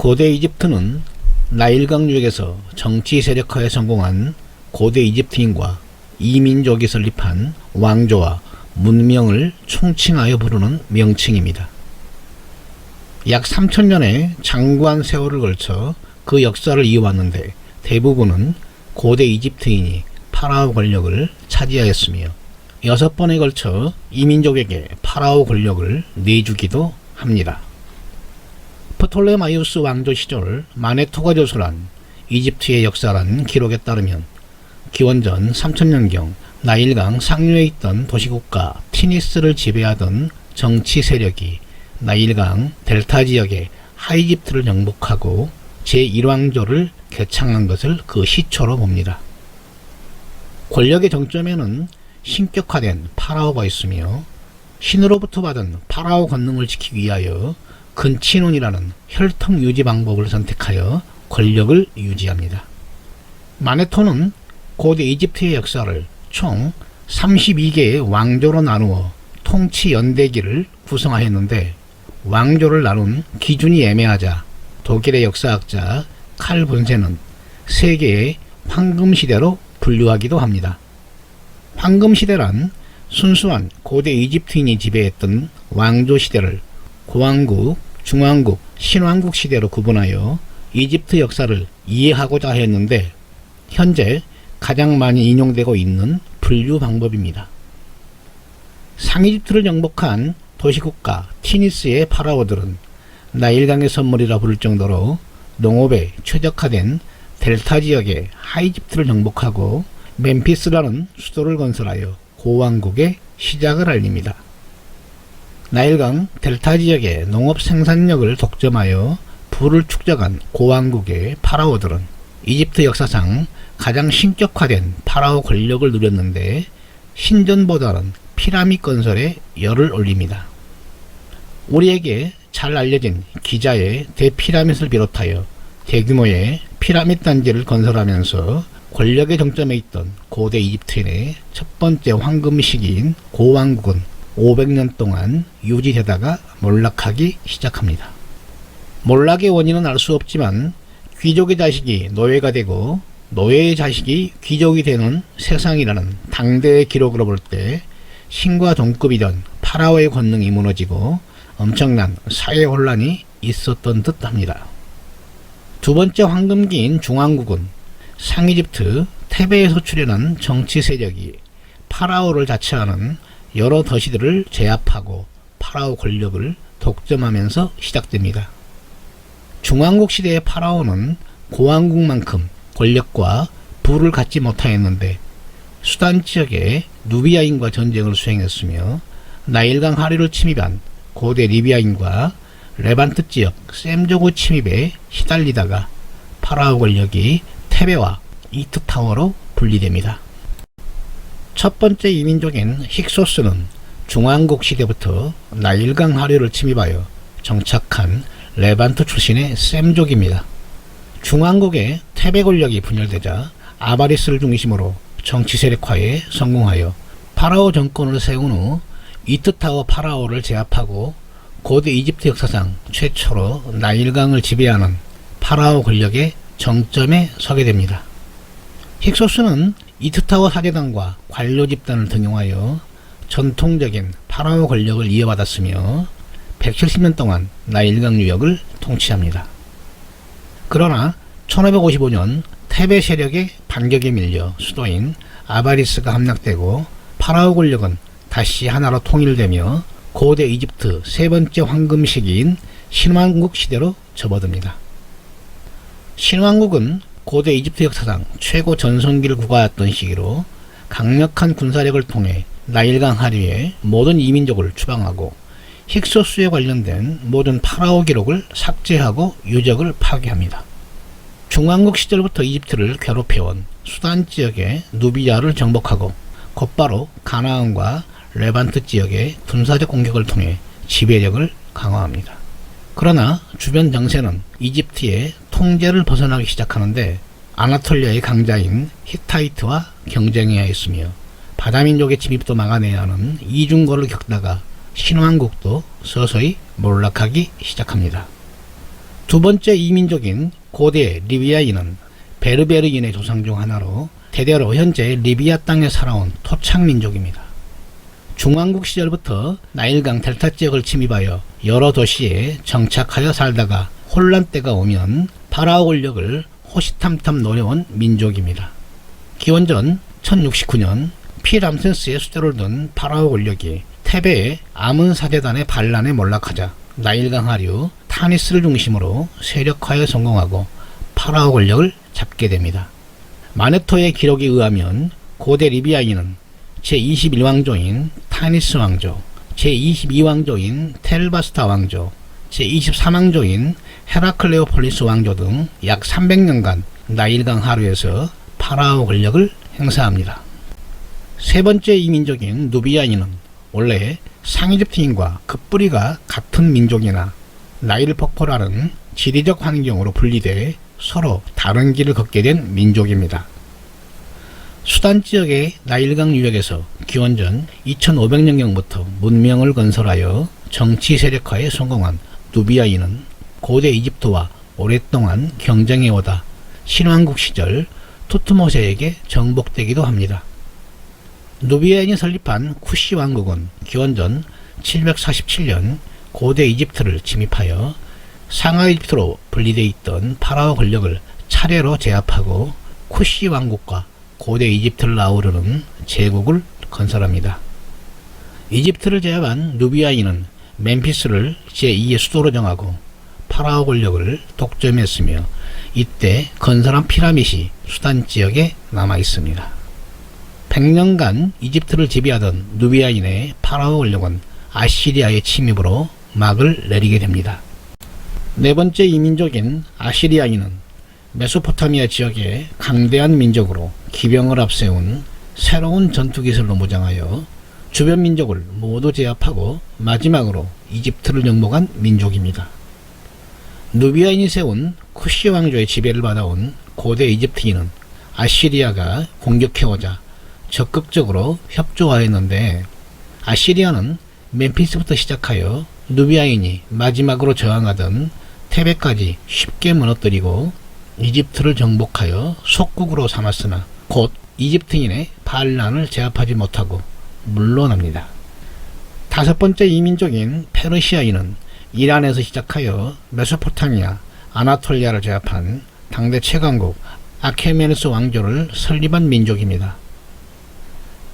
고대 이집트는 나일강 유역에서 정치 세력화에 성공한 고대 이집트인과 이민족이 설립한 왕조와 문명을 총칭하여 부르는 명칭입니다. 약 3000년의 장구한 세월을 걸쳐 그 역사를 이어왔는데 대부분은 고대 이집트인이 파라오 권력을 차지하였으며 6번에 걸쳐 이민족에게 파라오 권력을 내주기도 합니다. 프톨레마이오스 왕조 시절 마네토가 조설한 이집트의 역사란 기록에 따르면 기원전 3000년경 나일강 상류에 있던 도시국가 티니스를 지배하던 정치 세력이 나일강 델타 지역의 하이집트를 정복하고 제1왕조를 개창한 것을 그 시초로 봅니다. 권력의 정점에는 신격화된 파라오가 있으며 신으로부터 받은 파라오 권능을 지키기 위하여 근친혼이라는 혈통 유지 방법을 선택하여 권력을 유지합니다. 마네토는 고대 이집트의 역사를 총 32개의 왕조로 나누어 통치 연대기를 구성하였는데 왕조를 나눈 기준이 애매하자 독일의 역사학자 칼 본세는 세계의 황금시대로 분류하기도 합니다. 황금시대란 순수한 고대 이집트인이 지배했던 왕조 시대를 고왕국, 중왕국, 신왕국 시대로 구분하여 이집트 역사를 이해하고자 했는데 현재 가장 많이 인용되고 있는 분류 방법입니다. 상이집트를 정복한 도시국가 티니스의 파라오들은 나일강의 선물이라 부를 정도로 농업에 최적화된 델타 지역의 하이집트를 정복하고 멤피스라는 수도를 건설하여 고왕국의 시작을 알립니다. 나일강 델타 지역의 농업 생산력을 독점하여 부를 축적한 고왕국의 파라오들은 이집트 역사상 가장 신격화된 파라오 권력을 누렸는데 신전보다는 피라밋 건설에 열을 올립니다. 우리에게 잘 알려진 기자의 대피라밋을 비롯하여 대규모의 피라밋 단지를 건설하면서 권력의 정점에 있던 고대 이집트인의 첫 번째 황금 시기인 고왕국은 500년 동안 유지되다가 몰락하기 시작합니다. 몰락의 원인은 알 수 없지만 귀족의 자식이 노예가 되고 노예의 자식이 귀족이 되는 세상이라는 당대의 기록으로 볼 때 신과 동급이던 파라오의 권능이 무너지고 엄청난 사회 혼란이 있었던 듯 합니다. 두 번째 황금기인 중왕국은 상이집트 테베에서 출현한 정치 세력이 파라오를 자처하는 여러 도시들을 제압하고 파라오 권력을 독점하면서 시작됩니다. 중왕국 시대의 파라오는 고왕국만큼 권력과 부를 갖지 못하였는데 수단 지역의 누비아인과 전쟁을 수행했으며 나일강 하류를 침입한 고대 리비아인과 레반트 지역 셈조구 침입에 시달리다가 파라오 권력이 테베와 이트타워로 분리됩니다. 첫 번째 이민족인 힉소스는 중왕국 시대부터 나일강 하류를 침입하여 정착한 레반트 출신의 셈족입니다. 중왕국의 테베 권력이 분열되자 아바리스를 중심으로 정치 세력화에 성공하여 파라오 정권을 세운 후 이트타워 파라오를 제압하고 고대 이집트 역사상 최초로 나일강을 지배하는 파라오 권력의 정점에 서게 됩니다. 힉소스는 이트타워 사제단과 관료 집단을 등용하여 전통적인 파라오 권력을 이어받았으며 170년 동안 나일강 유역을 통치합니다. 그러나 1555년 테베 세력의 반격에 밀려 수도인 아바리스가 함락되고 파라오 권력은 다시 하나로 통일되며 고대 이집트 세 번째 황금 시기인 신왕국 시대로 접어듭니다. 신왕국은 고대 이집트 역사상 최고 전성기를 구가했던 시기로 강력한 군사력을 통해 나일강 하류의 모든 이민족을 추방하고 힉소스에 관련된 모든 파라오 기록을 삭제하고 유적을 파괴합니다. 중왕국 시절부터 이집트를 괴롭혀온 수단 지역의 누비아를 정복하고 곧바로 가나안과 레반트 지역의 군사적 공격을 통해 지배력을 강화합니다. 그러나 주변 정세는 이집트의 통제를 벗어나기 시작하는데 아나톨리아의 강자인 히타이트와 경쟁해야 했으며 바다민족의 침입도 막아내야 하는 이중고를 겪다가 신왕국도 서서히 몰락하기 시작합니다. 두 번째 이민족인 고대 리비아인은 베르베르인의 조상 중 하나로 대대로 현재 리비아 땅에 살아온 토착민족입니다. 중왕국 시절부터 나일강 델타 지역을 침입하여 여러 도시에 정착하여 살다가 혼란 때가 오면 파라오 권력을 호시탐탐 노려온 민족입니다. 기원전 1069년 피람세스의 수도를 둔 파라오 권력이 테베의 아문 사제단의 반란에 몰락하자 나일강 하류 타니스를 중심으로 세력화에 성공하고 파라오 권력을 잡게 됩니다. 마네토의 기록에 의하면 고대 리비아인은 제21왕조인 타니스 왕조, 제22왕조인 텔바스타 왕조, 제23왕조인 헤라클레오폴리스 왕조 등 약 300년간 나일강 하류에서 파라오 권력을 행사합니다. 세 번째 이민족인 누비아인은 원래 상이집트인과 그 뿌리가 같은 민족이나 나일 폭포라는 지리적 환경으로 분리돼 서로 다른 길을 걷게 된 민족입니다. 수단 지역의 나일강 유역에서 기원전 2500년경부터 문명을 건설하여 정치 세력화에 성공한 누비아인은 고대 이집트와 오랫동안 경쟁해오다 신왕국 시절 투트모세에게 정복되기도 합니다. 누비아인이 설립한 쿠시 왕국은 기원전 747년 고대 이집트를 침입하여 상하 이집트로 분리되어 있던 파라오 권력을 차례로 제압하고 쿠시 왕국과 고대 이집트를 아우르는 제국을 건설합니다. 이집트를 제압한 누비아인은 멤피스를 제2의 수도로 정하고 파라오 권력을 독점했으며 이때 건설한 피라밋이 수단 지역에 남아 있습니다. 100년간 이집트를 지배하던 누비아인의 파라오 권력은 아시리아의 침입으로 막을 내리게 됩니다. 네 번째 이민족인 아시리아인은 메소포타미아 지역의 강대한 민족으로 기병을 앞세운 새로운 전투기술로 무장하여 주변 민족을 모두 제압하고 마지막으로 이집트를 정복한 민족입니다. 누비아인이 세운 쿠시 왕조의 지배를 받아온 고대 이집트인은 아시리아가 공격해오자 적극적으로 협조하였는데 아시리아는 멤피스부터 시작하여 누비아인이 마지막으로 저항하던 테베까지 쉽게 무너뜨리고 이집트를 정복하여 속국으로 삼았으나 곧 이집트인의 반란을 제압하지 못하고 물러납니다. 다섯 번째 이민족인 페르시아인은 이란에서 시작하여 메소포타미아, 아나톨리아를 제압한 당대 최강국 아케메네스 왕조를 설립한 민족입니다.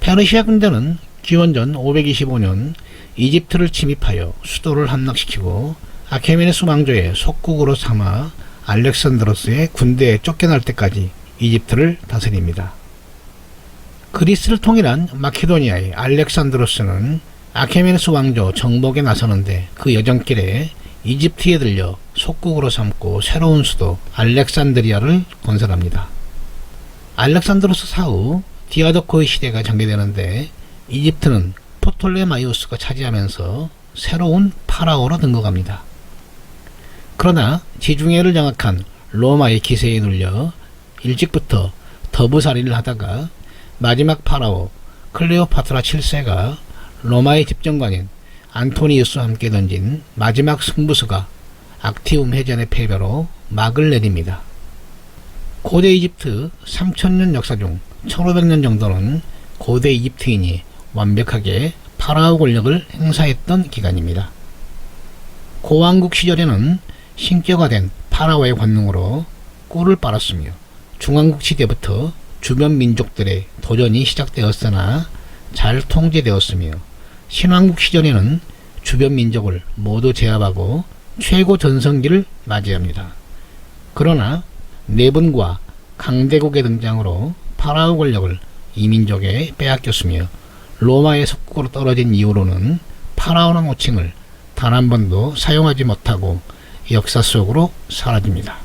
페르시아 군대는 기원전 525년 이집트를 침입하여 수도를 함락시키고 아케메네스 왕조의 속국으로 삼아 알렉산드로스의 군대에 쫓겨날 때까지 이집트를 다스립니다. 그리스를 통일한 마케도니아의 알렉산드로스는 아케메네스 왕조 정복에 나서는데 그 여정길에 이집트에 들려 속국으로 삼고 새로운 수도 알렉산드리아를 건설합니다. 알렉산드로스 사후 디아도코의 시대가 전개되는데 이집트는 포톨레마이오스가 차지하면서 새로운 파라오로 등극합니다. 그러나 지중해를 장악한 로마의 기세에 눌려 일찍부터 더부살이를 하다가 마지막 파라오 클레오파트라 7세가 로마의 집정관인 안토니우스와 함께 던진 마지막 승부수가 악티움 해전의 패배로 막을 내립니다. 고대 이집트 3000년 역사 중 1500년 정도는 고대 이집트인이 완벽하게 파라오 권력을 행사했던 기간입니다. 고왕국 시절에는 신격화된 파라오의 권능으로 꿀을 빨았으며 중왕국 시대부터 주변 민족들의 도전이 시작되었으나 잘 통제되었으며 신왕국 시절에는 주변 민족을 모두 제압하고 최고 전성기를 맞이합니다. 그러나 네분과 강대국의 등장으로 파라오 권력을 이민족에 빼앗겼으며 로마의 속국으로 떨어진 이후로는 파라오라는 호칭을 단 한 번도 사용하지 못하고 역사 속으로 사라집니다.